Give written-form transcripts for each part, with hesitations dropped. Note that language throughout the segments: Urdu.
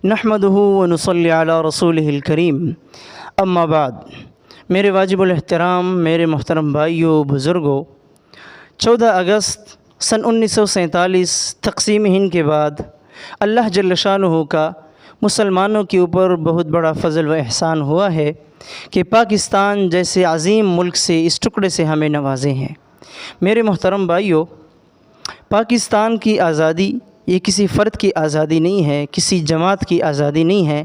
نحمدہ ونصلی علی رسولہ الکریم اما بعد۔ میرے واجب الاحترام، میرے محترم بھائیوں، بزرگوں، 14 اگست سن 1947 تقسیم ہند کے بعد اللہ جل شانہ کا مسلمانوں کے اوپر بہت بڑا فضل و احسان ہوا ہے کہ پاکستان جیسے عظیم ملک سے، اس ٹکڑے سے ہمیں نوازے ہیں۔ میرے محترم بھائیوں، پاکستان کی آزادی یہ کسی فرد کی آزادی نہیں ہے، کسی جماعت کی آزادی نہیں ہے۔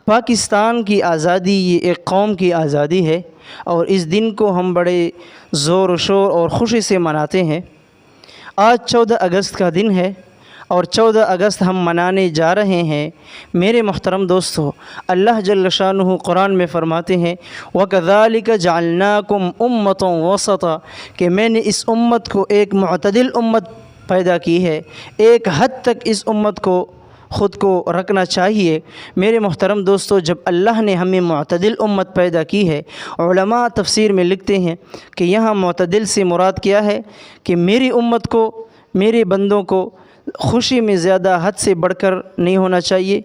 پاکستان کی آزادی یہ ایک قوم کی آزادی ہے، اور اس دن کو ہم بڑے زور و شور اور خوشی سے مناتے ہیں۔ آج 14 اگست کا دن ہے، اور 14 اگست ہم منانے جا رہے ہیں۔ میرے محترم دوستو، اللہ جل شانہ قرآن میں فرماتے ہیں وَكَذَلِكَ جَعَلْنَاكُمْ أُمَّةً وَسَطًا، کہ میں نے اس امت کو ایک معتدل امت پیدا کی ہے۔ ایک حد تک اس امت کو خود کو رکھنا چاہیے۔ میرے محترم دوستو، جب اللہ نے ہمیں معتدل امت پیدا کی ہے، علماء تفسیر میں لکھتے ہیں کہ یہاں معتدل سے مراد کیا ہے کہ میری امت کو، میرے بندوں کو خوشی میں زیادہ حد سے بڑھ کر نہیں ہونا چاہیے،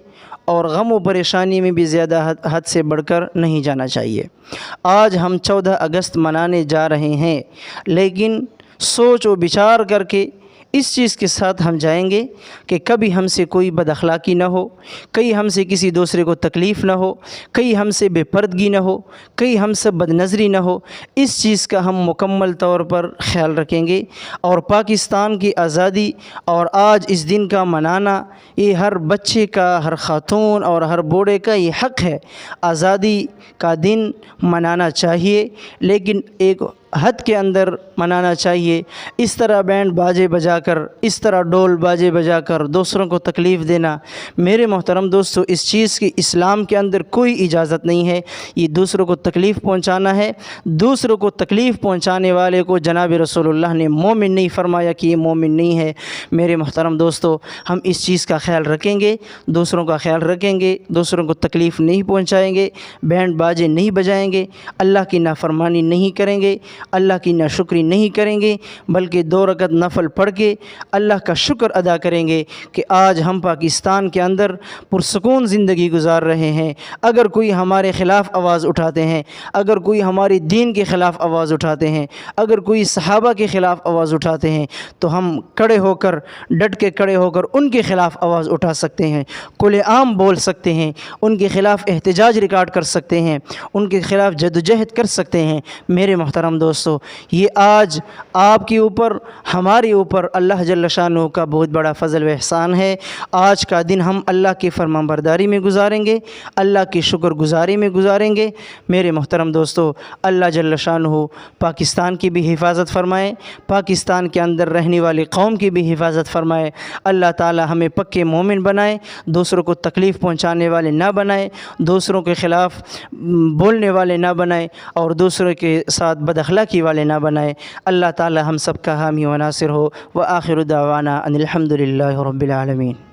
اور غم و پریشانی میں بھی زیادہ حد سے بڑھ کر نہیں جانا چاہیے۔ آج ہم 14 اگست منانے جا رہے ہیں، لیکن سوچ و بچار کر کے اس چیز کے ساتھ ہم جائیں گے کہ کبھی ہم سے کوئی بد اخلاقی نہ ہو، کہیں ہم سے کسی دوسرے کو تکلیف نہ ہو، کہیں ہم سے بے پردگی نہ ہو، کہیں ہم سے بد نظری نہ ہو۔ اس چیز کا ہم مکمل طور پر خیال رکھیں گے، اور پاکستان کی آزادی اور آج اس دن کا منانا یہ ہر بچے کا، ہر خاتون اور ہر بوڑھے کا یہ حق ہے۔ آزادی کا دن منانا چاہیے، لیکن ایک حد کے اندر منانا چاہیے۔ اس طرح بینڈ باجے بجا کر، اس طرح ڈول باجے بجا کر دوسروں کو تکلیف دینا، میرے محترم دوستو، اس چیز کی اسلام کے اندر کوئی اجازت نہیں ہے۔ یہ دوسروں کو تکلیف پہنچانا ہے۔ دوسروں کو تکلیف پہنچانے والے کو جناب رسول اللہ نے مومن نہیں فرمایا کہ یہ مومن نہیں ہے۔ میرے محترم دوستو، ہم اس چیز کا خیال رکھیں گے، دوسروں کا خیال رکھیں گے، دوسروں کو تکلیف نہیں پہنچائیں گے، بینڈ باجے نہیں بجائیں گے، اللہ کی نافرمانی نہیں کریں گے، اللہ کی ناشکری نہیں کریں گے، بلکہ 2 رکعت نفل پڑھ کے اللہ کا شکر ادا کریں گے کہ آج ہم پاکستان کے اندر پرسکون زندگی گزار رہے ہیں۔ اگر کوئی ہمارے خلاف آواز اٹھاتے ہیں، اگر کوئی ہمارے دین کے خلاف آواز اٹھاتے ہیں، اگر کوئی صحابہ کے خلاف آواز اٹھاتے ہیں، تو ہم کھڑے ہو کر، ڈٹ کے کھڑے ہو کر ان کے خلاف آواز اٹھا سکتے ہیں، کھلے عام بول سکتے ہیں، ان کے خلاف احتجاج ریکارڈ کر سکتے ہیں، ان کے خلاف جدوجہد کر سکتے ہیں۔ میرے محترم دوستو، یہ آج آپ کے اوپر، ہمارے اوپر اللہ جل شانہ کا بہت بڑا فضل و احسان ہے۔ آج کا دن ہم اللہ کی فرمانبرداری میں گزاریں گے، اللہ کی شکر گزاری میں گزاریں گے۔ میرے محترم دوستو، اللہ جل شانہ پاکستان کی بھی حفاظت فرمائے، پاکستان کے اندر رہنے والی قوم کی بھی حفاظت فرمائے۔ اللہ تعالی ہمیں پکے مومن بنائے، دوسروں کو تکلیف پہنچانے والے نہ بنائے، دوسروں کے خلاف بولنے والے نہ بنائے، اور دوسروں کے ساتھ بد اخلاقی والے نہ بنائے۔ اللہ تعالی ہم سب کا حامی و ناصر ہو۔ وآخر دعوانا ان الحمد للہ رب العالمین۔